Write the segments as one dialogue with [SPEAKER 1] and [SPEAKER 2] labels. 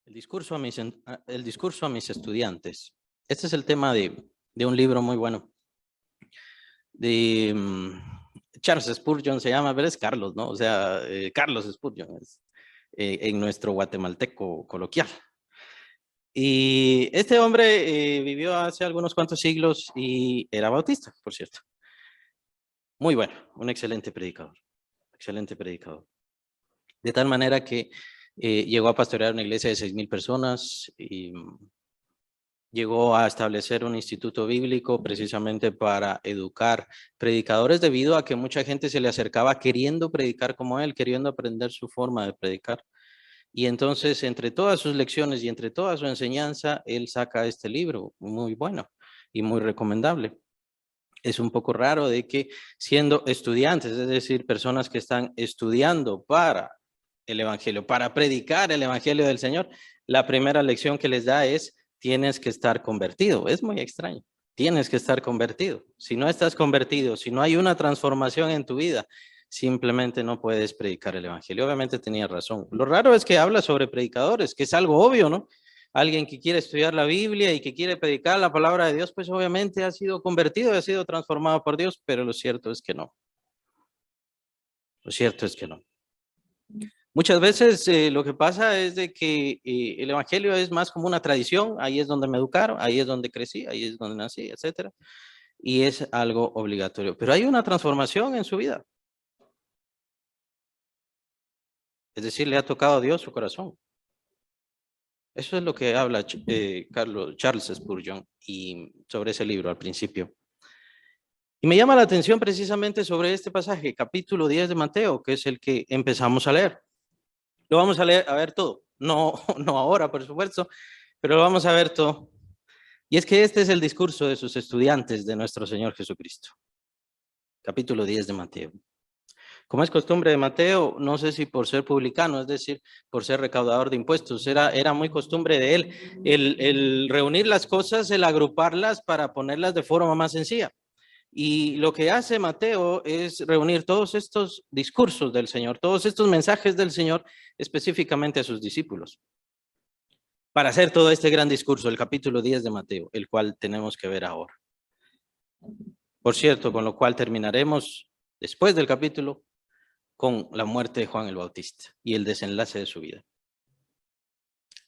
[SPEAKER 1] El discurso a mis estudiantes. Este es el tema de un libro muy bueno. De Charles Spurgeon se llama, pero es Carlos, ¿no? O sea, Carlos Spurgeon es en nuestro guatemalteco coloquial. Y este hombre vivió hace algunos cuantos siglos y era bautista, por cierto. Muy bueno, un excelente predicador. Excelente predicador. De tal manera que llegó a pastorear una iglesia de 6,000 personas y llegó a establecer un instituto bíblico precisamente para educar predicadores debido a que mucha gente se le acercaba queriendo predicar como él, queriendo aprender su forma de predicar. Y entonces, entre todas sus lecciones y entre toda su enseñanza, él saca este libro muy bueno y muy recomendable. Es un poco raro de que siendo estudiantes, es decir, personas que están estudiando para el evangelio, para predicar el evangelio del Señor, la primera lección que les da es: tienes que estar convertido. Es muy extraño. Tienes que estar convertido. Si no estás convertido, si no hay una transformación en tu vida, simplemente no puedes predicar el evangelio. Obviamente tenía razón. Lo raro es que habla sobre predicadores, que es algo obvio, ¿no? Alguien que quiere estudiar la Biblia y que quiere predicar la palabra de Dios, pues obviamente ha sido convertido, ha sido transformado por Dios, pero lo cierto es que no. Lo cierto es que no. Muchas veces lo que pasa es de que el evangelio es más como una tradición. Ahí es donde me educaron, ahí es donde crecí, ahí es donde nací, etcétera. Y es algo obligatorio. Pero hay una transformación en su vida. Es decir, le ha tocado a Dios su corazón. Eso es lo que habla Charles Spurgeon y sobre ese libro al principio. Y me llama la atención precisamente sobre este pasaje, capítulo 10 de Mateo, que es el que empezamos a leer. Lo vamos a leer, a ver todo. No, no ahora, por supuesto, pero lo vamos a ver todo. Y es que este es el discurso de sus estudiantes de nuestro Señor Jesucristo. Capítulo 10 de Mateo. Como es costumbre de Mateo, no sé si por ser publicano, es decir, por ser recaudador de impuestos, era muy costumbre de él el reunir las cosas, el agruparlas para ponerlas de forma más sencilla. Y lo que hace Mateo es reunir todos estos discursos del Señor, todos estos mensajes del Señor específicamente a sus discípulos, para hacer todo este gran discurso, el capítulo 10 de Mateo, el cual tenemos que ver ahora. Por cierto, con lo cual terminaremos después del capítulo con la muerte de Juan el Bautista y el desenlace de su vida.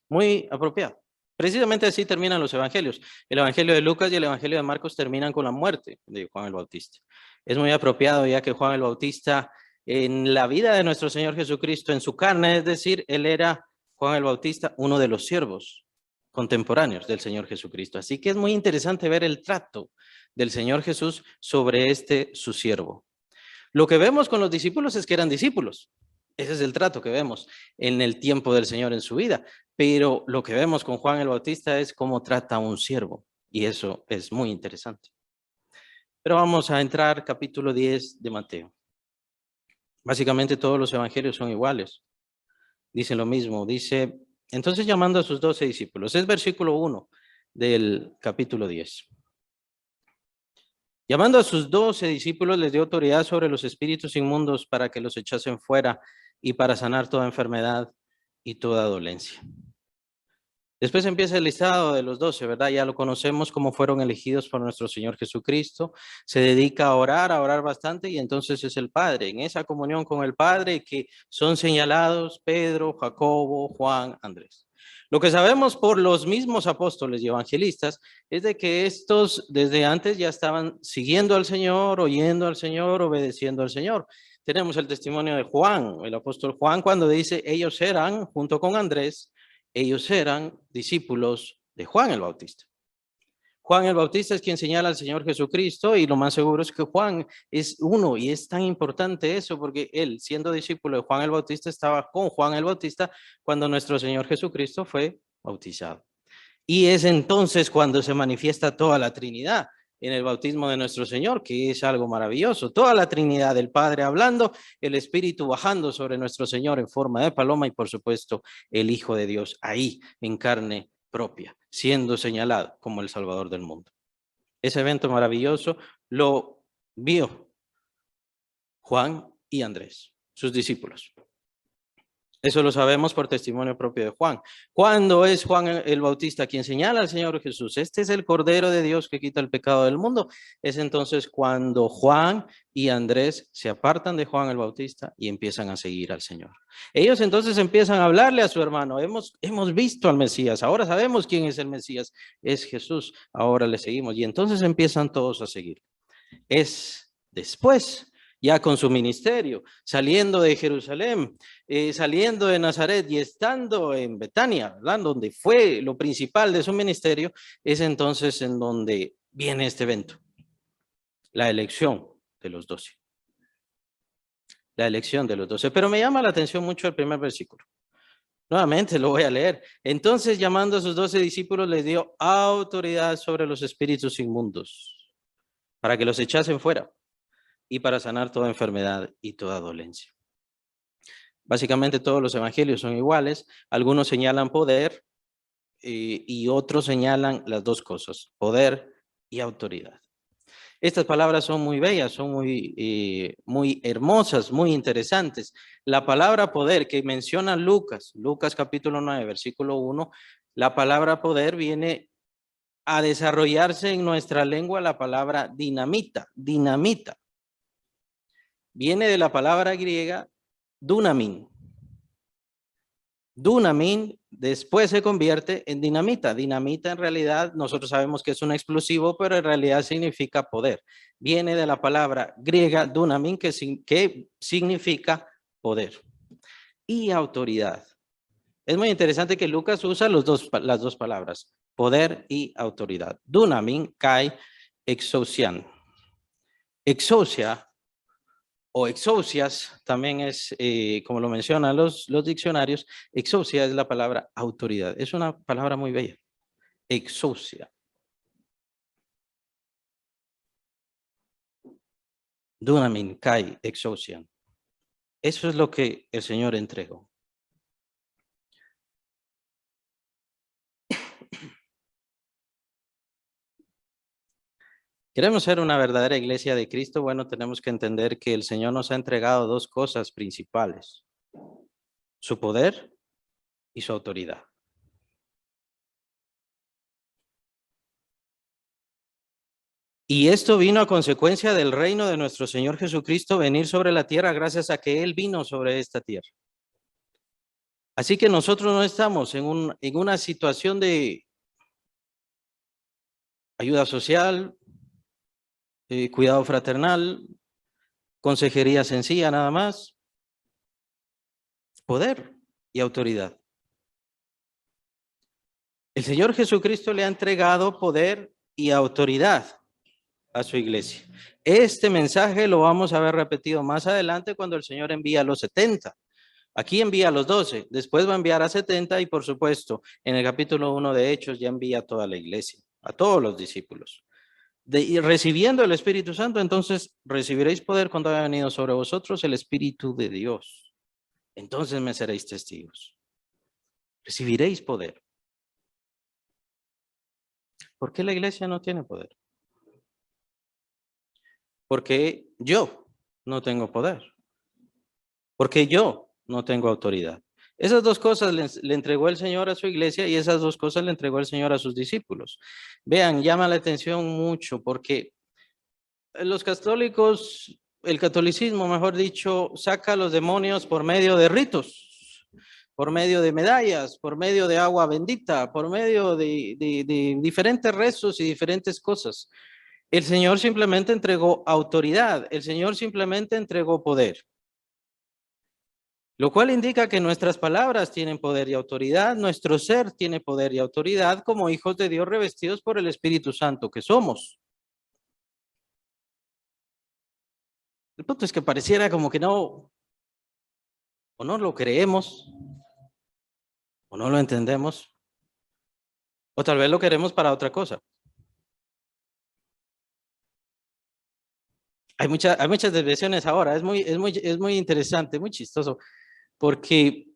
[SPEAKER 1] Muy apropiado. Precisamente así terminan los evangelios. El evangelio de Lucas y el evangelio de Marcos terminan con la muerte de Juan el Bautista. Es muy apropiado ya que Juan el Bautista, en la vida de nuestro Señor Jesucristo, en su carne, es decir, él era, Juan el Bautista, uno de los siervos contemporáneos del Señor Jesucristo. Así que es muy interesante ver el trato del Señor Jesús sobre su siervo. Lo que vemos con los discípulos es que eran discípulos. Ese es el trato que vemos en el tiempo del Señor en su vida. Pero lo que vemos con Juan el Bautista es cómo trata a un siervo. Y eso es muy interesante. Pero vamos a entrar capítulo 10 de Mateo. Básicamente todos los evangelios son iguales. Dicen lo mismo. Dice, entonces llamando a sus 12 discípulos. Es versículo 1 del capítulo 10. Llamando a sus 12 discípulos, les dio autoridad sobre los espíritus inmundos para que los echasen fuera y para sanar toda enfermedad y toda dolencia. Después empieza el listado de los 12, ¿verdad? Ya lo conocemos, cómo fueron elegidos por nuestro Señor Jesucristo. Se dedica a orar bastante, y entonces es el Padre. En esa comunión con el Padre que son señalados Pedro, Jacobo, Juan, Andrés. Lo que sabemos por los mismos apóstoles y evangelistas es de que estos desde antes ya estaban siguiendo al Señor, oyendo al Señor, obedeciendo al Señor. Tenemos el testimonio de Juan, el apóstol Juan, cuando dice, ellos eran, junto con Andrés, ellos eran discípulos de Juan el Bautista. Juan el Bautista es quien señala al Señor Jesucristo, y lo más seguro es que Juan es uno, y es tan importante eso porque él, siendo discípulo de Juan el Bautista, estaba con Juan el Bautista cuando nuestro Señor Jesucristo fue bautizado. Y es entonces cuando se manifiesta toda la Trinidad en el bautismo de nuestro Señor, que es algo maravilloso. Toda la Trinidad, el Padre hablando, el Espíritu bajando sobre nuestro Señor en forma de paloma, y por supuesto el Hijo de Dios ahí en carne propia, siendo señalado como el Salvador del mundo. Ese evento maravilloso lo vio Juan y Andrés, sus discípulos. Eso lo sabemos por testimonio propio de Juan. ¿Cuándo es Juan el Bautista quien señala al Señor Jesús? Este es el Cordero de Dios que quita el pecado del mundo. Es entonces cuando Juan y Andrés se apartan de Juan el Bautista y empiezan a seguir al Señor. Ellos entonces empiezan a hablarle a su hermano. Hemos visto al Mesías, ahora sabemos quién es el Mesías, es Jesús, ahora le seguimos. Y entonces empiezan todos a seguir. Es después, ya con su ministerio, saliendo de Jerusalén, saliendo de Nazaret y estando en Betania, ¿verdad? Donde fue lo principal de su ministerio, es entonces en donde viene este evento, la elección de los 12. La elección de los 12. Pero me llama la atención mucho el primer versículo. Nuevamente lo voy a leer. Entonces, llamando a sus 12 discípulos, les dio autoridad sobre los espíritus inmundos para que los echasen fuera y para sanar toda enfermedad y toda dolencia. Básicamente todos los evangelios son iguales. Algunos señalan poder y otros señalan las dos cosas, poder y autoridad. Estas palabras son muy bellas, son muy hermosas, muy interesantes. La palabra poder que menciona Lucas capítulo 9, versículo 1, la palabra poder viene a desarrollarse en nuestra lengua la palabra dinamita. Viene de la palabra griega dunamin. Dunamin después se convierte en dinamita. Dinamita en realidad nosotros sabemos que es un explosivo, pero en realidad significa poder. Viene de la palabra griega dunamin que significa poder y autoridad. Es muy interesante que Lucas usa las dos palabras, poder y autoridad. Dunamin, kai, exousian. Exousia o exousias también es, como lo mencionan los diccionarios, exousia es la palabra autoridad. Es una palabra muy bella. Exousia. Dunamin, kai, exousian. Eso es lo que el Señor entregó. ¿Queremos ser una verdadera iglesia de Cristo? Bueno, tenemos que entender que el Señor nos ha entregado dos cosas principales: su poder y su autoridad. Y esto vino a consecuencia del reino de nuestro Señor Jesucristo venir sobre la tierra gracias a que Él vino sobre esta tierra. Así que nosotros no estamos en una situación de ayuda social, cuidado fraternal, consejería sencilla nada más. Poder y autoridad. El Señor Jesucristo le ha entregado poder y autoridad a su iglesia. Este mensaje lo vamos a ver repetido más adelante cuando el Señor envía a los 70. Aquí envía a los 12, después va a enviar a 70 y por supuesto en el capítulo 1 de Hechos ya envía a toda la iglesia, a todos los discípulos. Y recibiendo el Espíritu Santo, entonces recibiréis poder cuando haya venido sobre vosotros el Espíritu de Dios. Entonces me seréis testigos. Recibiréis poder. ¿Por qué la iglesia no tiene poder? Porque yo no tengo poder. Porque yo no tengo autoridad. Esas dos cosas le entregó el Señor a su iglesia y esas dos cosas le entregó el Señor a sus discípulos. Vean, llama la atención mucho porque los católicos, el catolicismo, mejor dicho, saca a los demonios por medio de ritos, por medio de medallas, por medio de agua bendita, por medio de diferentes rezos y diferentes cosas. El Señor simplemente entregó autoridad, el Señor simplemente entregó poder. Lo cual indica que nuestras palabras tienen poder y autoridad, nuestro ser tiene poder y autoridad como hijos de Dios revestidos por el Espíritu Santo que somos. El punto es que pareciera como que no, o no lo creemos, o no lo entendemos, o tal vez lo queremos para otra cosa. Hay muchas desviaciones ahora, es muy interesante, muy chistoso, porque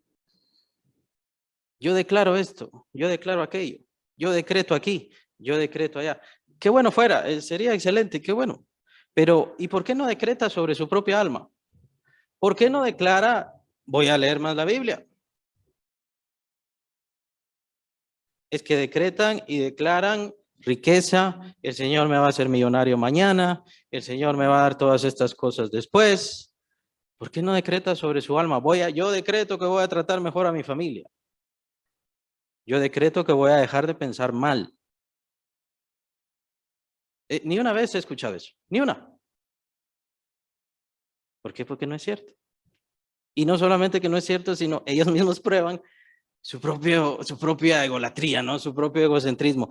[SPEAKER 1] yo declaro esto, yo declaro aquello, yo decreto aquí, yo decreto allá. Qué bueno fuera, sería excelente, qué bueno. Pero, ¿y por qué no decreta sobre su propia alma? ¿Por qué no declara, voy a leer más la Biblia? es que decretan y declaran riqueza, el Señor me va a hacer millonario mañana, el Señor me va a dar todas estas cosas después. ¿Por qué no decreta sobre su alma? Yo decreto que voy a tratar mejor a mi familia. Yo decreto que voy a dejar de pensar mal. Ni una vez he escuchado eso, ni una. ¿Por qué? Porque no es cierto. Y no solamente que no es cierto, sino ellos mismos prueban su propia egolatría, ¿no? Su propio egocentrismo.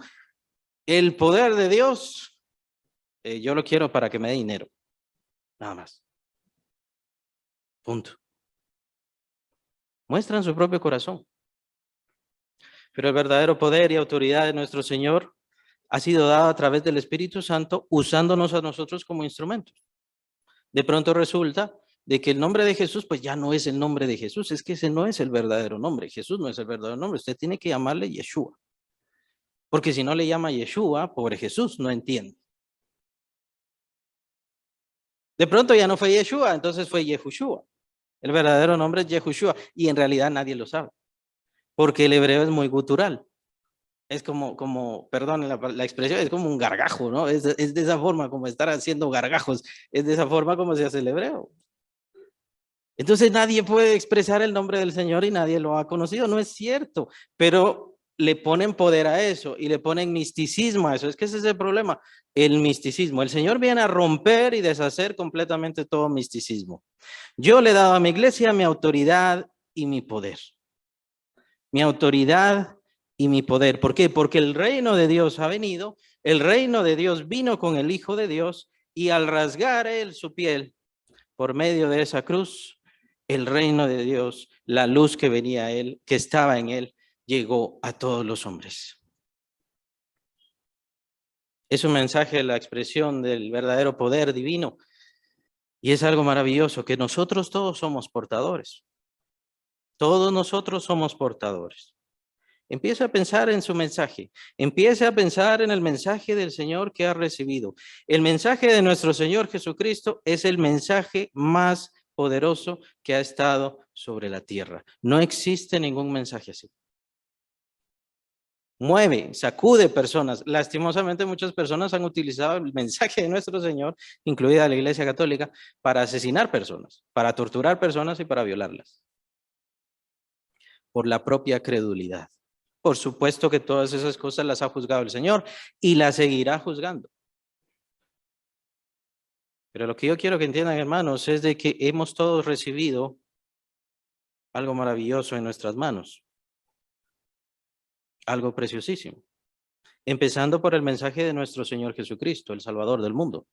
[SPEAKER 1] El poder de Dios, yo lo quiero para que me dé dinero. Nada más. Punto. Muestran su propio corazón. Pero el verdadero poder y autoridad de nuestro Señor ha sido dado a través del Espíritu Santo, usándonos a nosotros como instrumentos. De pronto resulta de que el nombre de Jesús, pues ya no es el nombre de Jesús, es que ese no es el verdadero nombre. Jesús no es el verdadero nombre, usted tiene que llamarle Yeshua. Porque si no le llama Yeshua, pobre Jesús, no entiende. De pronto ya no fue Yeshua, entonces fue Yehoshua. El verdadero nombre es Yehoshua y en realidad nadie lo sabe, porque el hebreo es muy gutural. Es perdón la expresión, es como un gargajo, ¿no? Es de esa forma, como estar haciendo gargajos, es de esa forma como se hace el hebreo. Entonces nadie puede expresar el nombre del Señor y nadie lo ha conocido, no es cierto, pero le ponen poder a eso y le ponen misticismo a eso, es que ese es el problema, el misticismo. El Señor viene a romper y deshacer completamente todo misticismo. Yo le he dado a mi iglesia mi autoridad y mi poder. Mi autoridad y mi poder. ¿Por qué? Porque el reino de Dios ha venido, el reino de Dios vino con el Hijo de Dios y al rasgar él su piel por medio de esa cruz, el reino de Dios, la luz que venía a él, que estaba en él, llegó a todos los hombres. Es un mensaje, la expresión del verdadero poder divino. Y es algo maravilloso, que nosotros todos somos portadores. Todos nosotros somos portadores. Empieza a pensar en su mensaje. Empieza a pensar en el mensaje del Señor que ha recibido. El mensaje de nuestro Señor Jesucristo es el mensaje más poderoso que ha estado sobre la tierra. No existe ningún mensaje así. Mueve, sacude personas. Lastimosamente muchas personas han utilizado el mensaje de nuestro Señor, incluida la Iglesia Católica, para asesinar personas, para torturar personas y para violarlas. Por la propia credulidad. Por supuesto que todas esas cosas las ha juzgado el Señor y las seguirá juzgando. Pero lo que yo quiero que entiendan, hermanos, es de que hemos todos recibido algo maravilloso en nuestras manos. Algo preciosísimo. Empezando por el mensaje de nuestro Señor Jesucristo, el Salvador del mundo.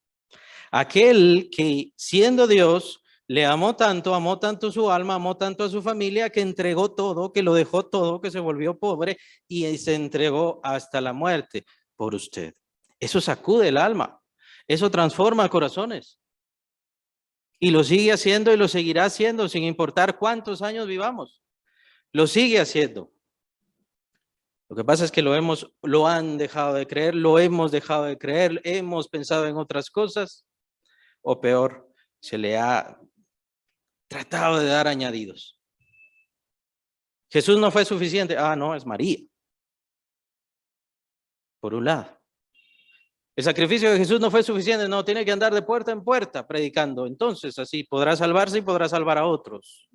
[SPEAKER 1] Aquel que, siendo Dios, le amó tanto su alma, amó tanto a su familia, que entregó todo, que lo dejó todo, que se volvió pobre y se entregó hasta la muerte por usted. Eso sacude el alma, eso transforma corazones. Y lo sigue haciendo y lo seguirá haciendo sin importar cuántos años vivamos. Lo sigue haciendo. Lo que pasa es que lo han dejado de creer, lo hemos dejado de creer, hemos pensado en otras cosas, o peor, se le ha tratado de dar añadidos. Jesús no fue suficiente. No, es María. Por un lado. El sacrificio de Jesús no fue suficiente. No, tiene que andar de puerta en puerta predicando. Entonces, así podrá salvarse y podrá salvar a otros.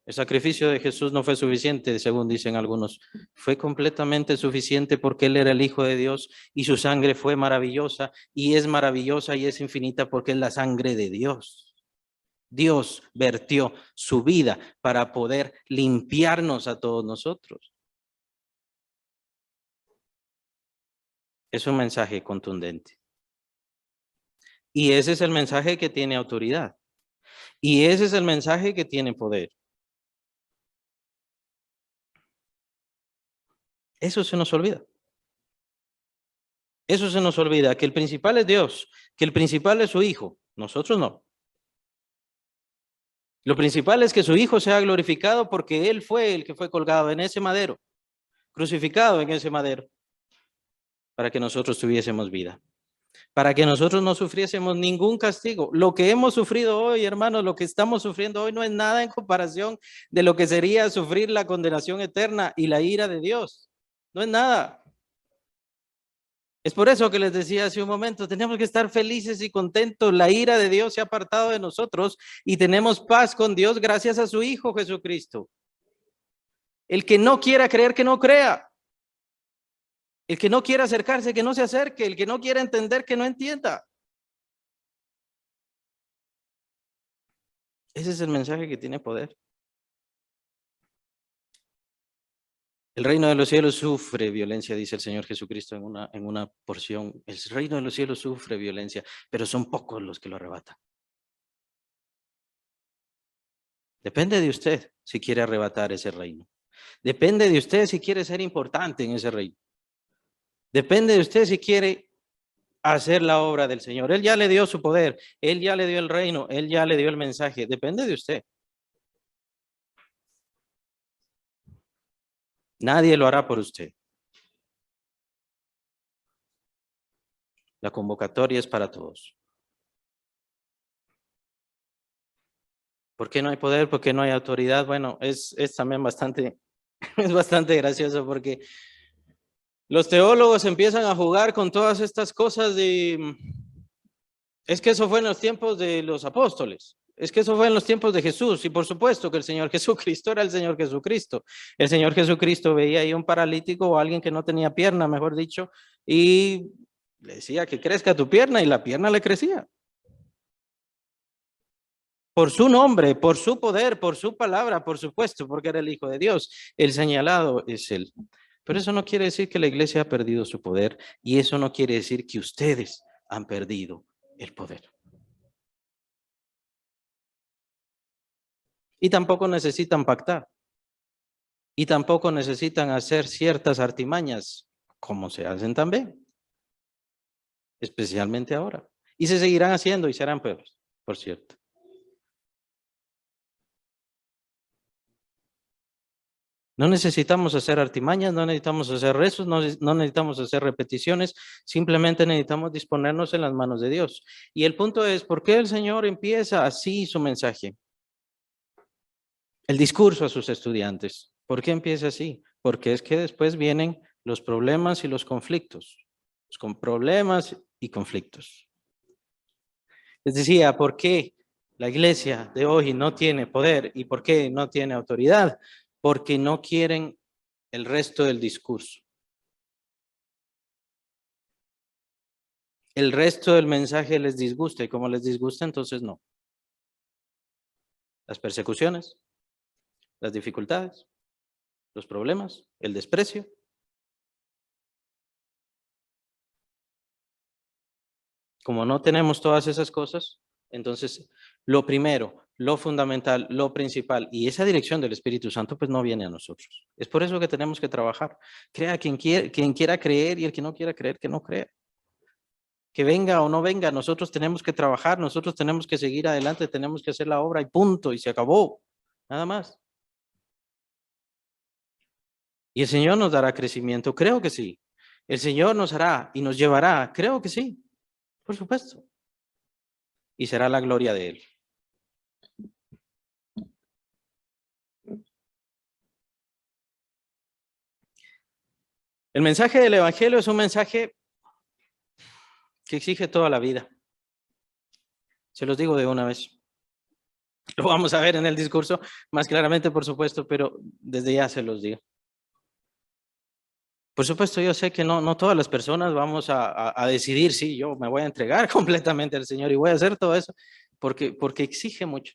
[SPEAKER 1] El sacrificio de Jesús no fue suficiente, según dicen algunos. Fue completamente suficiente porque Él era el Hijo de Dios y su sangre fue maravillosa y es infinita porque es la sangre de Dios. Dios vertió su vida para poder limpiarnos a todos nosotros. Es un mensaje contundente. Y ese es el mensaje que tiene autoridad. Y ese es el mensaje que tiene poder. Eso se nos olvida. Eso se nos olvida, que el principal es Dios, que el principal es su Hijo. Nosotros no. Lo principal es que su Hijo sea glorificado porque Él fue el que fue colgado en ese madero, crucificado en ese madero, para que nosotros tuviésemos vida, para que nosotros no sufriésemos ningún castigo. Lo que hemos sufrido hoy, hermanos, lo que estamos sufriendo hoy no es nada en comparación de lo que sería sufrir la condenación eterna y la ira de Dios. No es nada. Es por eso que les decía hace un momento, tenemos que estar felices y contentos. La ira de Dios se ha apartado de nosotros y tenemos paz con Dios gracias a su Hijo Jesucristo. El que no quiera creer, que no crea. El que no quiera acercarse, que no se acerque. El que no quiera entender, que no entienda. Ese es el mensaje que tiene poder. El reino de los cielos sufre violencia, dice el Señor Jesucristo en una porción. El reino de los cielos sufre violencia, pero son pocos los que lo arrebatan. Depende de usted si quiere arrebatar ese reino. Depende de usted si quiere ser importante en ese reino. Depende de usted si quiere hacer la obra del Señor. Él ya le dio su poder, Él ya le dio el reino, Él ya le dio el mensaje. Depende de usted. Nadie lo hará por usted. La convocatoria es para todos. ¿Por qué no hay poder? ¿Por qué no hay autoridad? Bueno, es también bastante, es bastante gracioso porque los teólogos empiezan a jugar con todas estas cosas de, es que eso fue en los tiempos de los apóstoles, es que eso fue en los tiempos de Jesús, y por supuesto que el Señor Jesucristo era el Señor Jesucristo. El Señor Jesucristo veía ahí un paralítico o alguien que no tenía pierna, mejor dicho, y le decía que crezca tu pierna, y la pierna le crecía. Por su nombre, por su poder, por su palabra, por supuesto, porque era el Hijo de Dios. El señalado es Él. Pero eso no quiere decir que la iglesia ha perdido su poder, y eso no quiere decir que ustedes han perdido el poder. Y tampoco necesitan pactar. Y tampoco necesitan hacer ciertas artimañas, como se hacen también, especialmente ahora. Y se seguirán haciendo y serán peores, por cierto. No necesitamos hacer artimañas, no necesitamos hacer rezos, no necesitamos hacer repeticiones, simplemente necesitamos disponernos en las manos de Dios. Y el punto es, ¿por qué el Señor empieza así su mensaje? El discurso a sus estudiantes. ¿Por qué empieza así? Porque es que después vienen los problemas y los conflictos. Con problemas y conflictos. Les decía, ¿por qué la iglesia de hoy no tiene poder y por qué no tiene autoridad? Porque no quieren el resto del discurso. El resto del mensaje les disgusta, y como les disgusta, entonces no. Las persecuciones, las dificultades, los problemas, el desprecio. Como no tenemos todas esas cosas, entonces lo primero, lo fundamental, lo principal, y esa dirección del Espíritu Santo, pues no viene a nosotros. Es por eso que tenemos que trabajar. Crea quien quiera creer, y el que no quiera creer, que no crea. Que venga o no venga, nosotros tenemos que trabajar, nosotros tenemos que seguir adelante, tenemos que hacer la obra y punto, y se acabó. Nada más. Y el Señor nos dará crecimiento, creo que sí. El Señor nos hará y nos llevará, creo que sí, por supuesto. Y será la gloria de Él. El mensaje del Evangelio es un mensaje que exige toda la vida. Se los digo de una vez. Lo vamos a ver en el discurso más claramente, por supuesto, pero desde ya se los digo. Por supuesto, yo sé que no todas las personas vamos a decidir, sí, yo me voy a entregar completamente al Señor y voy a hacer todo eso, porque exige mucho.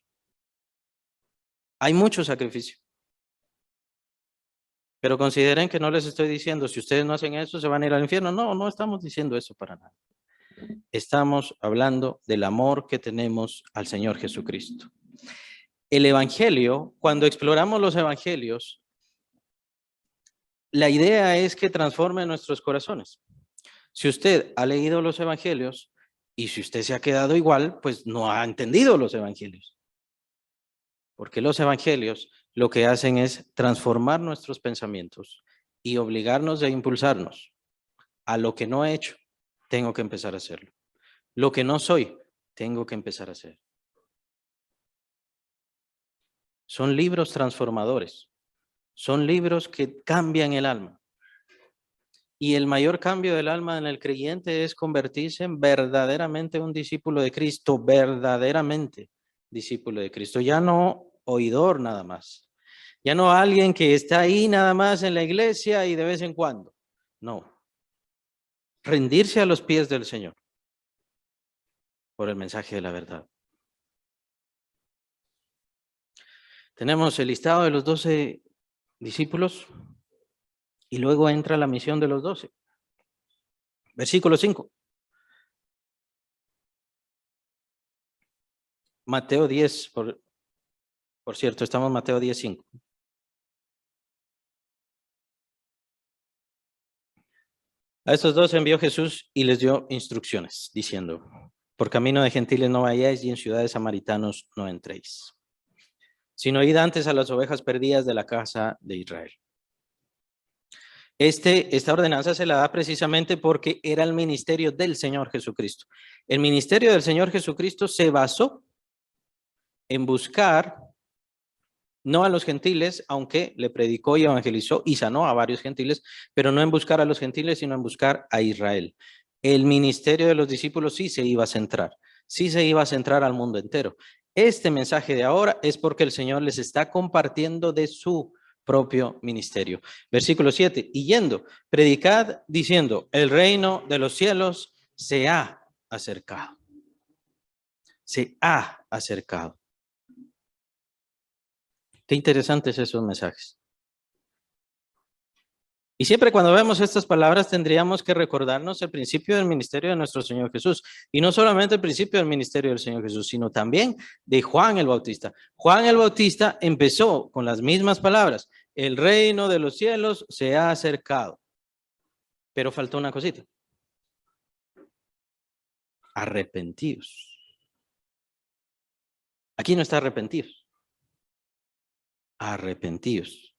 [SPEAKER 1] Hay mucho sacrificio. Pero consideren que no les estoy diciendo, si ustedes no hacen eso, se van a ir al infierno. No, no estamos diciendo eso para nada. Estamos hablando del amor que tenemos al Señor Jesucristo. El Evangelio, cuando exploramos los Evangelios, la idea es que transforme nuestros corazones. Si usted ha leído los Evangelios y si usted se ha quedado igual, pues no ha entendido los Evangelios. Porque los Evangelios lo que hacen es transformar nuestros pensamientos y obligarnos a impulsarnos a lo que no he hecho, tengo que empezar a hacerlo. Lo que no soy, tengo que empezar a hacer. Son libros transformadores. Son libros que cambian el alma. Y el mayor cambio del alma en el creyente es convertirse en verdaderamente un discípulo de Cristo, verdaderamente discípulo de Cristo. Ya no oidor nada más. Ya no alguien que está ahí nada más en la iglesia y de vez en cuando. No. Rendirse a los pies del Señor por el mensaje de la verdad. Tenemos el listado de los 12 discípulos y luego entra la misión de los 12. Versículo 5. Mateo 10, por cierto, estamos en Mateo 10:5. A estos dos envió Jesús y les dio instrucciones, diciendo, por camino de gentiles no vayáis y en ciudades samaritanos no entréis, sino id antes a las ovejas perdidas de la casa de Israel. Esta ordenanza se la da precisamente porque era el ministerio del Señor Jesucristo. El ministerio del Señor Jesucristo se basó en buscar no a los gentiles, aunque le predicó y evangelizó y sanó a varios gentiles, pero no en buscar a los gentiles, sino en buscar a Israel. El ministerio de los discípulos sí se iba a centrar al mundo entero. Este mensaje de ahora es porque el Señor les está compartiendo de su propio ministerio. Versículo 7, y yendo, predicad diciendo, el reino de los cielos se ha acercado. Se ha acercado. Qué interesantes esos mensajes. Y siempre cuando vemos estas palabras tendríamos que recordarnos el principio del ministerio de nuestro Señor Jesús. Y no solamente el principio del ministerio del Señor Jesús, sino también de Juan el Bautista. Juan el Bautista empezó con las mismas palabras. El reino de los cielos se ha acercado. Pero faltó una cosita. Arrepentidos. Aquí no está arrepentidos. Arrepentidos.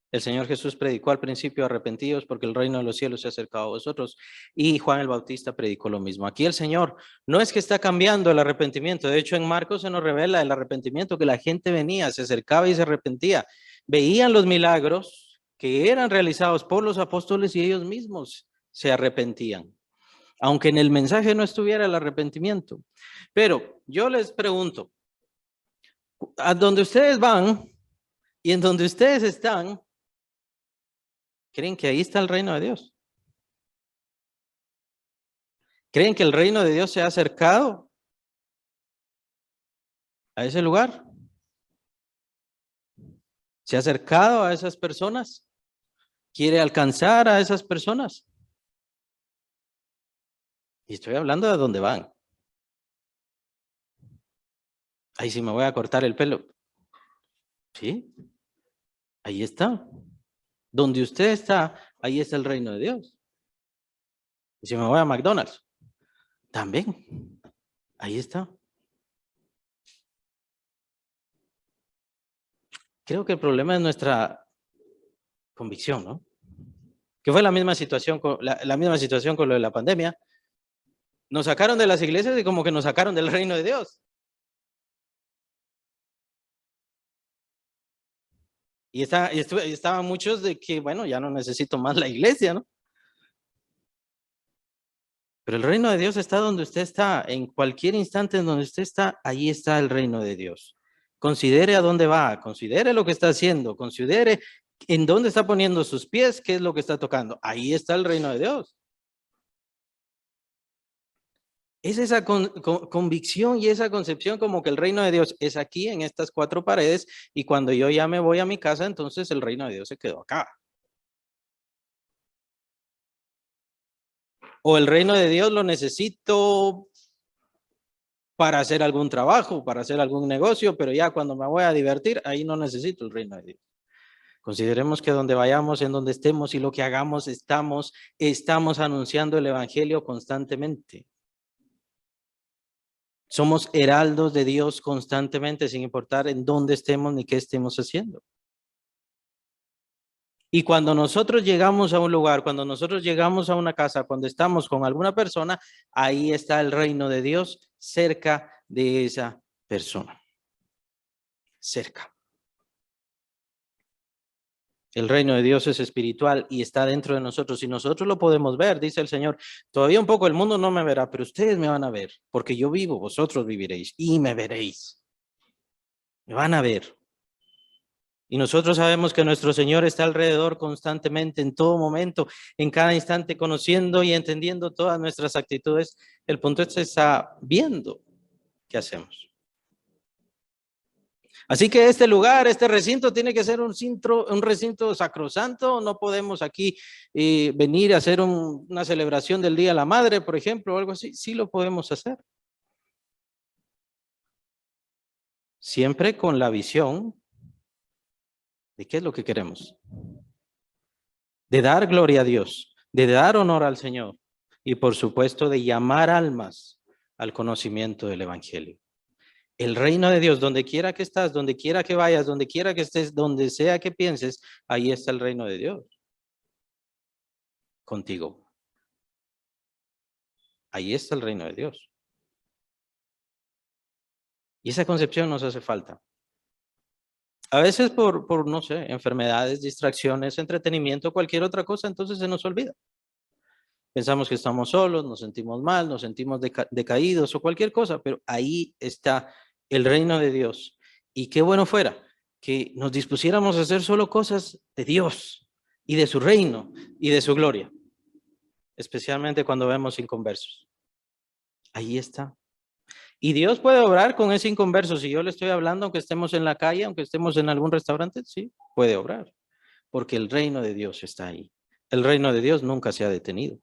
[SPEAKER 1] El Señor Jesús predicó al principio arrepentidos porque el reino de los cielos se ha acercado a vosotros. Y Juan el Bautista predicó lo mismo. Aquí el Señor no es que está cambiando el arrepentimiento. De hecho, en Marcos se nos revela el arrepentimiento, que la gente venía, se acercaba y se arrepentía. Veían los milagros que eran realizados por los apóstoles y ellos mismos se arrepentían. Aunque en el mensaje no estuviera el arrepentimiento. Pero yo les pregunto, a donde ustedes van y en donde ustedes están, ¿creen que ahí está el reino de Dios? ¿Creen que el reino de Dios se ha acercado a ese lugar? ¿Se ha acercado a esas personas? ¿Quiere alcanzar a esas personas? Y estoy hablando de dónde van. Ahí sí me voy a cortar el pelo. Sí, ahí está. Donde usted está, ahí está el reino de Dios. Y si me voy a McDonald's, también, ahí está. Creo que el problema es nuestra convicción, ¿no? Que fue la misma situación la misma situación con lo de la pandemia. Nos sacaron de las iglesias y como que nos sacaron del reino de Dios. Y estaban muchos de que, bueno, ya no necesito más la iglesia, ¿no? Pero el reino de Dios está donde usted está, en cualquier instante en donde usted está, ahí está el reino de Dios. Considere a dónde va, considere lo que está haciendo, considere en dónde está poniendo sus pies, qué es lo que está tocando. Ahí está el reino de Dios. Es esa convicción y esa concepción como que el reino de Dios es aquí en estas cuatro paredes y cuando yo ya me voy a mi casa, entonces el reino de Dios se quedó acá. O el reino de Dios lo necesito para hacer algún trabajo, para hacer algún negocio, pero ya cuando me voy a divertir, ahí no necesito el reino de Dios. Consideremos que donde vayamos, en donde estemos y lo que hagamos, estamos anunciando el evangelio constantemente. Somos heraldos de Dios constantemente, sin importar en dónde estemos ni qué estemos haciendo. Y cuando nosotros llegamos a un lugar, cuando nosotros llegamos a una casa, cuando estamos con alguna persona, ahí está el reino de Dios cerca de esa persona. Cerca. El reino de Dios es espiritual y está dentro de nosotros y nosotros lo podemos ver, dice el Señor. Todavía un poco el mundo no me verá, pero ustedes me van a ver, porque yo vivo, vosotros viviréis y me veréis. Me van a ver. Y nosotros sabemos que nuestro Señor está alrededor constantemente, en todo momento, en cada instante, conociendo y entendiendo todas nuestras actitudes. El punto es que está viendo qué hacemos. Así que este lugar, este recinto tiene que ser un recinto sacrosanto. No podemos aquí venir a hacer una celebración del Día de la Madre, por ejemplo, o algo así. Sí lo podemos hacer. Siempre con la visión de qué es lo que queremos. De dar gloria a Dios, de dar honor al Señor y por supuesto de llamar almas al conocimiento del Evangelio. El reino de Dios, donde quiera que estás, donde quiera que vayas, donde quiera que estés, donde sea que pienses, ahí está el reino de Dios. Contigo. Ahí está el reino de Dios. Y esa concepción nos hace falta. A veces por no sé, enfermedades, distracciones, entretenimiento, cualquier otra cosa, entonces se nos olvida. Pensamos que estamos solos, nos sentimos mal, nos sentimos decaídos o cualquier cosa, pero ahí está el reino de Dios. Y qué bueno fuera que nos dispusiéramos a hacer solo cosas de Dios y de su reino y de su gloria, especialmente cuando vemos inconversos. Ahí está. Y Dios puede obrar con ese inconverso. Si yo le estoy hablando, aunque estemos en la calle, aunque estemos en algún restaurante, sí, puede obrar, porque el reino de Dios está ahí. El reino de Dios nunca se ha detenido.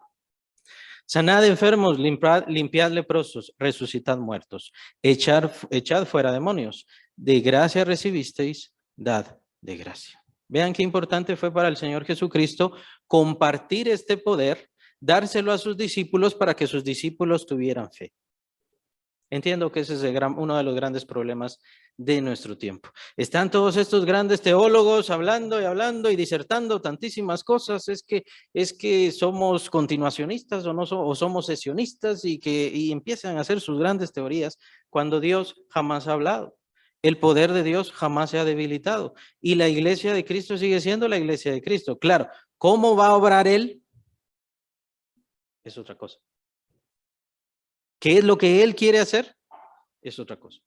[SPEAKER 1] Sanad enfermos, limpiad leprosos, resucitad muertos, echad fuera demonios. De gracia recibisteis, dad de gracia. Vean qué importante fue para el Señor Jesucristo compartir este poder, dárselo a sus discípulos para que sus discípulos tuvieran fe. Entiendo que ese es uno de los grandes problemas de nuestro tiempo. Están todos estos grandes teólogos hablando y hablando y disertando tantísimas cosas. Es que somos continuacionistas o somos sesionistas y empiezan a hacer sus grandes teorías cuando Dios jamás ha hablado. El poder de Dios jamás se ha debilitado y la iglesia de Cristo sigue siendo la iglesia de Cristo. Claro, ¿cómo va a obrar Él? Es otra cosa. ¿Qué es lo que Él quiere hacer? Es otra cosa.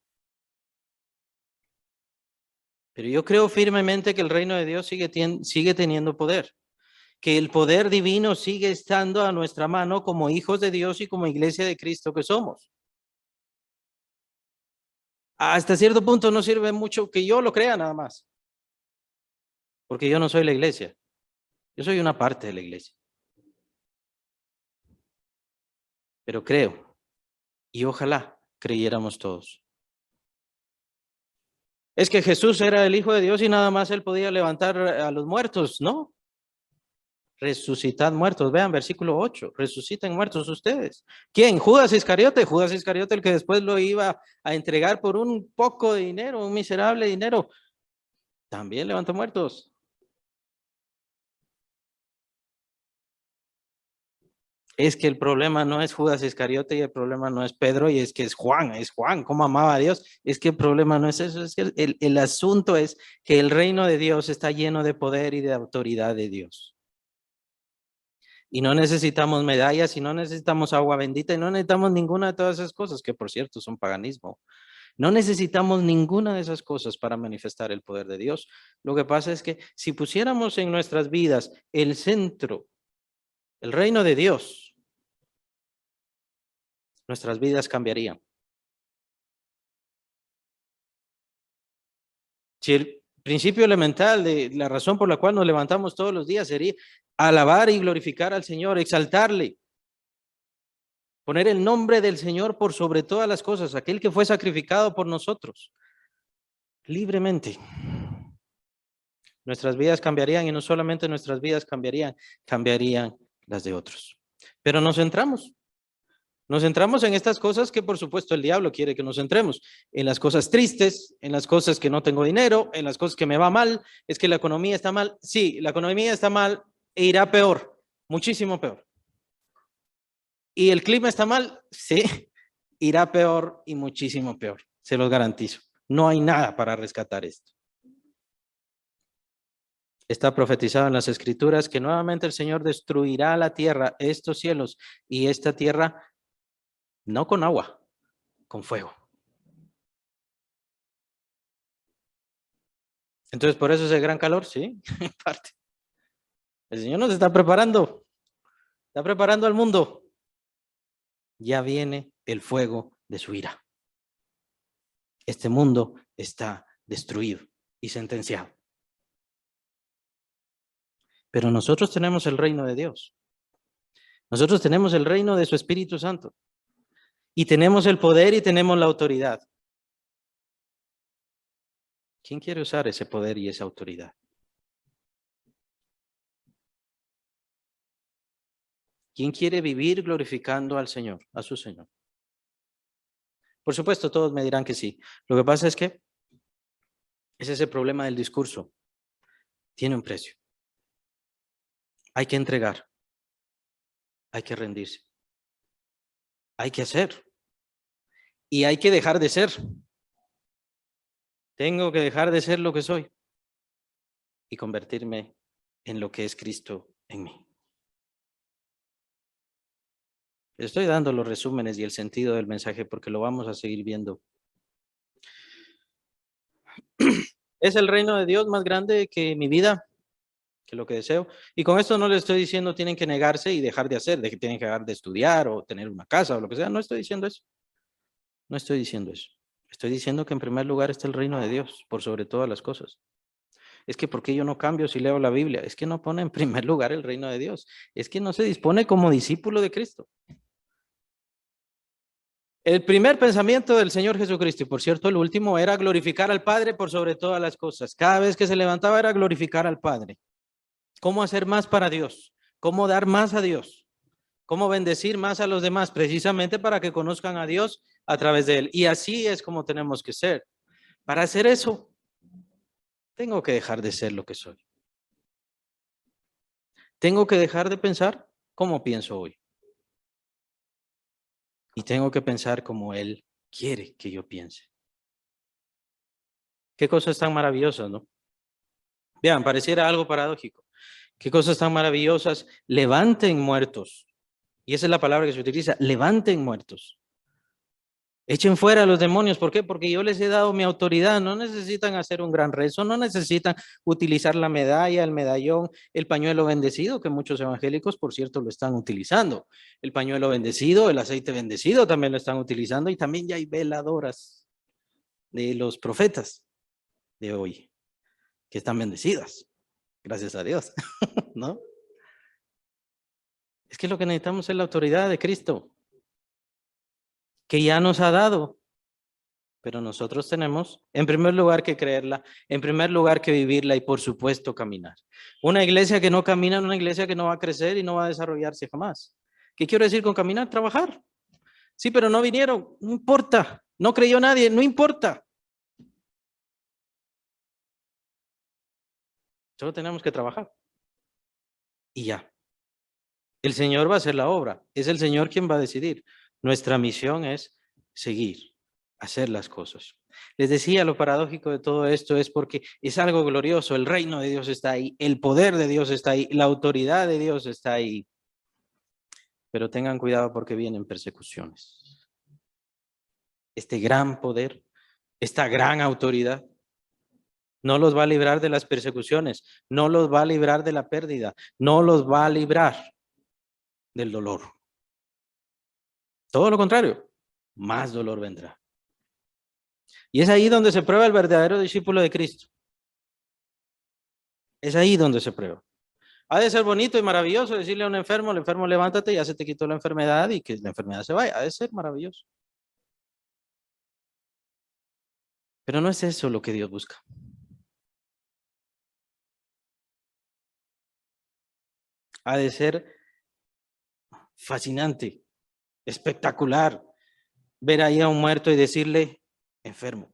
[SPEAKER 1] Pero yo creo firmemente que el reino de Dios sigue teniendo poder, que el poder divino sigue estando a nuestra mano como hijos de Dios y como iglesia de Cristo que somos. Hasta cierto punto no sirve mucho que yo lo crea nada más, porque yo no soy la iglesia, yo soy una parte de la iglesia. Pero creo, y ojalá creyéramos todos. Es que Jesús era el Hijo de Dios y nada más Él podía levantar a los muertos, ¿no? Resucitad muertos. Vean, versículo 8. Resuciten muertos ustedes. ¿Quién? Judas Iscariote. Judas Iscariote, el que después lo iba a entregar por un poco de dinero, un miserable dinero. También levantó muertos. Es que el problema no es Judas Iscariote y el problema no es Pedro y es que es Juan, cómo amaba a Dios. Es que el problema no es eso, es que el asunto es que el reino de Dios está lleno de poder y de autoridad de Dios. Y no necesitamos medallas y no necesitamos agua bendita y no necesitamos ninguna de todas esas cosas, que por cierto son paganismo. No necesitamos ninguna de esas cosas para manifestar el poder de Dios. Lo que pasa es que si pusiéramos en nuestras vidas el centro, el reino de Dios, nuestras vidas cambiarían. Si el principio elemental de la razón por la cual nos levantamos todos los días sería alabar y glorificar al Señor, exaltarle, poner el nombre del Señor por sobre todas las cosas, aquel que fue sacrificado por nosotros, libremente. Nuestras vidas cambiarían y no solamente nuestras vidas cambiarían las de otros. Pero nos centramos en estas cosas que por supuesto el diablo quiere que nos centremos, en las cosas tristes, en las cosas que no tengo dinero, en las cosas que me va mal, es que la economía está mal. Sí, la economía está mal e irá peor, muchísimo peor. ¿Y el clima está mal? Sí, irá peor y muchísimo peor, se los garantizo. No hay nada para rescatar esto. Está profetizado en las Escrituras que nuevamente el Señor destruirá la tierra, estos cielos y esta tierra, no con agua, con fuego. Entonces, por eso ese gran calor, sí, en parte. El Señor nos está preparando al mundo. Ya viene el fuego de su ira. Este mundo está destruido y sentenciado. Pero nosotros tenemos el reino de Dios. Nosotros tenemos el reino de su Espíritu Santo. Y tenemos el poder y tenemos la autoridad. ¿Quién quiere usar ese poder y esa autoridad? ¿Quién quiere vivir glorificando al Señor, a su Señor? Por supuesto, todos me dirán que sí. Lo que pasa es que ese es el problema del discurso. Tiene un precio. Hay que entregar. Hay que rendirse. Hay que hacer. Y hay que dejar de ser. Tengo que dejar de ser lo que soy y convertirme en lo que es Cristo en mí. Estoy dando los resúmenes y el sentido del mensaje porque lo vamos a seguir viendo. ¿Es el reino de Dios más grande que mi vida? Que lo que deseo. Y con esto no les estoy diciendo tienen que negarse y dejar de hacer, de que tienen que dejar de estudiar o tener una casa o lo que sea. No estoy diciendo eso. No estoy diciendo eso. Estoy diciendo que en primer lugar está el reino de Dios por sobre todas las cosas. Es que ¿por qué yo no cambio si leo la Biblia? Es que no pone en primer lugar el reino de Dios. Es que no se dispone como discípulo de Cristo. El primer pensamiento del Señor Jesucristo, y por cierto el último, era glorificar al Padre por sobre todas las cosas. Cada vez que se levantaba era glorificar al Padre. ¿Cómo hacer más para Dios? ¿Cómo dar más a Dios? ¿Cómo bendecir más a los demás? Precisamente para que conozcan a Dios a través de Él. Y así es como tenemos que ser. Para hacer eso, tengo que dejar de ser lo que soy. Tengo que dejar de pensar como pienso hoy. Y tengo que pensar como Él quiere que yo piense. Qué cosas tan maravillosas, ¿no? Vean, pareciera algo paradójico. Qué cosas tan maravillosas. Levanten muertos. Y esa es la palabra que se utiliza. Levanten muertos. Echen fuera a los demonios. ¿Por qué? Porque yo les he dado mi autoridad. No necesitan hacer un gran rezo. No necesitan utilizar la medalla, el medallón, el pañuelo bendecido, que muchos evangélicos, por cierto, lo están utilizando. El pañuelo bendecido, el aceite bendecido también lo están utilizando. Y también ya hay veladoras de los profetas de hoy que están bendecidas. Gracias a Dios. ¿No? Es que lo que necesitamos es la autoridad de Cristo, que ya nos ha dado, pero nosotros tenemos, en primer lugar, que creerla, en primer lugar, que vivirla y, por supuesto, caminar. Una iglesia que no camina es una iglesia que no va a crecer y no va a desarrollarse jamás. ¿Qué quiero decir con caminar? Trabajar. Sí, pero no vinieron, no importa, no creyó nadie, no importa. Solo tenemos que trabajar. Y ya. El Señor va a hacer la obra, es el Señor quien va a decidir. Nuestra misión es seguir, hacer las cosas. Les decía, lo paradójico de todo esto es porque es algo glorioso, el reino de Dios está ahí, el poder de Dios está ahí, la autoridad de Dios está ahí. Pero tengan cuidado porque vienen persecuciones. Este gran poder, esta gran autoridad, no los va a librar de las persecuciones, no los va a librar de la pérdida, no los va a librar del dolor. Todo lo contrario, más dolor vendrá. Y es ahí donde se prueba el verdadero discípulo de Cristo. Es ahí donde se prueba. Ha de ser bonito y maravilloso decirle a un enfermo, el enfermo levántate, ya se te quitó la enfermedad y que la enfermedad se vaya. Ha de ser maravilloso. Pero no es eso lo que Dios busca. Ha de ser fascinante, espectacular, ver ahí a un muerto y decirle, enfermo,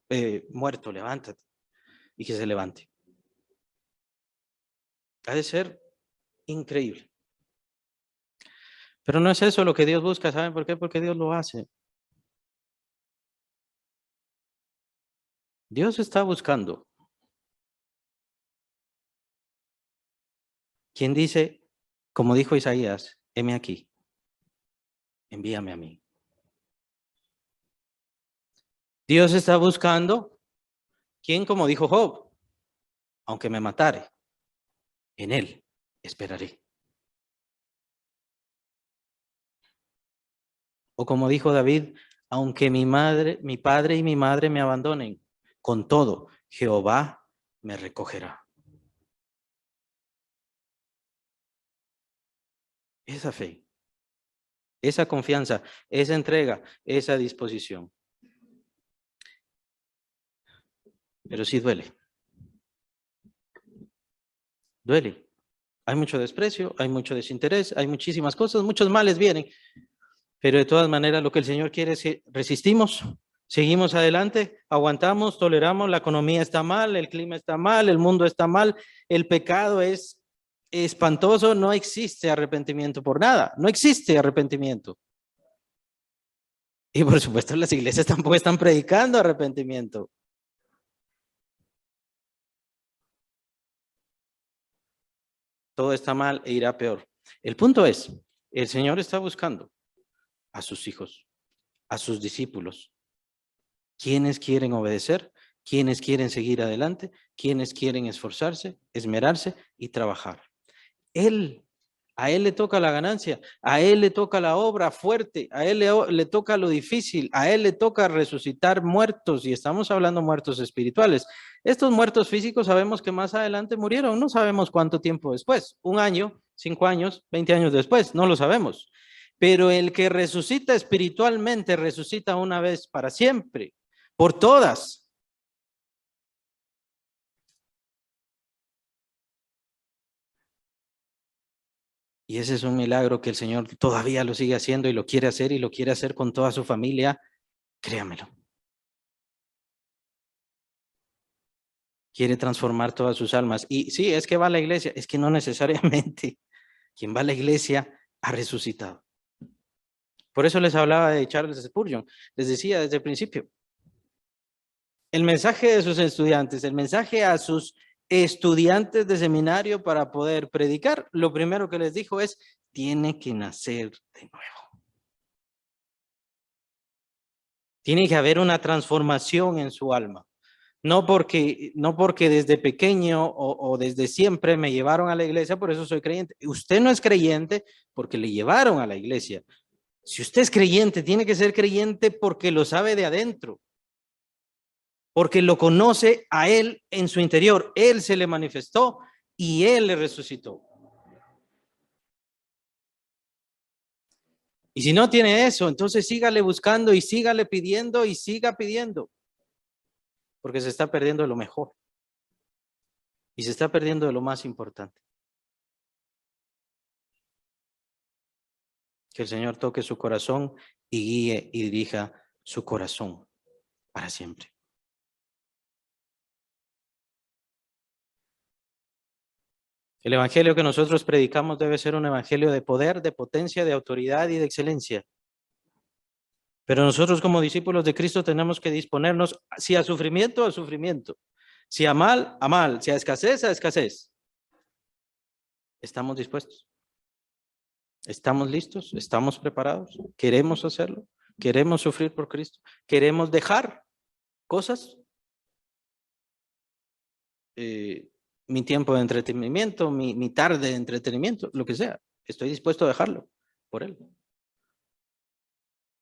[SPEAKER 1] muerto, levántate, y que se levante. Ha de ser increíble. Pero no es eso lo que Dios busca, ¿saben por qué? Porque Dios lo hace. Dios está buscando quien dice, como dijo Isaías, heme aquí, envíame a mí. Dios está buscando, quien, como dijo Job, aunque me matare, en él esperaré. O como dijo David, aunque mi padre y mi madre me abandonen, con todo, Jehová me recogerá. Esa fe, esa confianza, esa entrega, esa disposición. Pero sí duele. Duele. Hay mucho desprecio, hay mucho desinterés, hay muchísimas cosas, muchos males vienen. Pero de todas maneras lo que el Señor quiere es que resistimos, seguimos adelante, aguantamos, toleramos, la economía está mal, el clima está mal, el mundo está mal, el pecado es espantoso, no existe arrepentimiento por nada, no existe arrepentimiento. Y por supuesto las iglesias tampoco están predicando arrepentimiento. Todo está mal e irá peor. El punto es, el Señor está buscando a sus hijos, a sus discípulos. ¿Quiénes quieren obedecer? ¿Quiénes quieren seguir adelante? ¿Quiénes quieren esforzarse, esmerarse y trabajar? A él le toca la ganancia, a él le toca la obra fuerte, a él le toca lo difícil, a él le toca resucitar muertos, y estamos hablando muertos espirituales. Estos muertos físicos sabemos que más adelante murieron, no sabemos cuánto tiempo después, 1 año, 5 años, 20 años después, no lo sabemos. Pero el que resucita espiritualmente, resucita una vez para siempre, por todas. Y ese es un milagro que el Señor todavía lo sigue haciendo y lo quiere hacer, y lo quiere hacer con toda su familia, créamelo. Quiere transformar todas sus almas. Y sí, es que va a la iglesia, es que no necesariamente. Quien va a la iglesia ha resucitado. Por eso les hablaba de Charles Spurgeon. Les decía desde el principio, el mensaje de sus estudiantes, el mensaje a sus estudiantes de seminario para poder predicar, lo primero que les dijo es, tiene que nacer de nuevo. Tiene que haber una transformación en su alma. No porque desde pequeño o desde siempre me llevaron a la iglesia, por eso soy creyente. Usted no es creyente porque le llevaron a la iglesia. Si usted es creyente, tiene que ser creyente porque lo sabe de adentro, porque lo conoce a él en su interior. Él se le manifestó y él le resucitó. Y si no tiene eso, entonces sígale buscando y sígale pidiendo y siga pidiendo, porque se está perdiendo de lo mejor y se está perdiendo de lo más importante. Que el Señor toque su corazón y guíe y dirija su corazón para siempre. El evangelio que nosotros predicamos debe ser un evangelio de poder, de potencia, de autoridad y de excelencia. Pero nosotros como discípulos de Cristo tenemos que disponernos, si a sufrimiento, a sufrimiento. Si a mal, a mal. Si a escasez, a escasez. ¿Estamos dispuestos? ¿Estamos listos? ¿Estamos preparados? ¿Queremos hacerlo? ¿Queremos sufrir por Cristo? ¿Queremos dejar cosas? Mi tiempo de entretenimiento, mi tarde de entretenimiento, lo que sea. Estoy dispuesto a dejarlo por Él.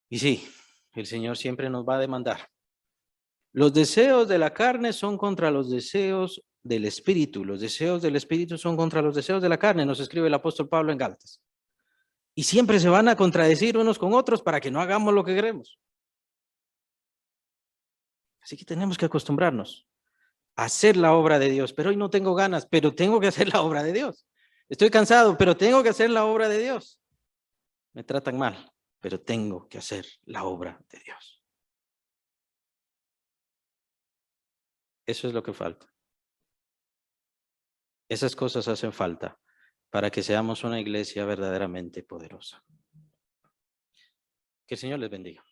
[SPEAKER 1] Y sí, el Señor siempre nos va a demandar. Los deseos de la carne son contra los deseos del Espíritu. Los deseos del Espíritu son contra los deseos de la carne, nos escribe el apóstol Pablo en Gálatas. Y siempre se van a contradecir unos con otros para que no hagamos lo que queremos. Así que tenemos que acostumbrarnos a hacer la obra de Dios. Pero hoy no tengo ganas, pero tengo que hacer la obra de Dios. Estoy cansado, pero tengo que hacer la obra de Dios. Me tratan mal, pero tengo que hacer la obra de Dios. Eso es lo que falta. Esas cosas hacen falta para que seamos una iglesia verdaderamente poderosa. Que el Señor les bendiga.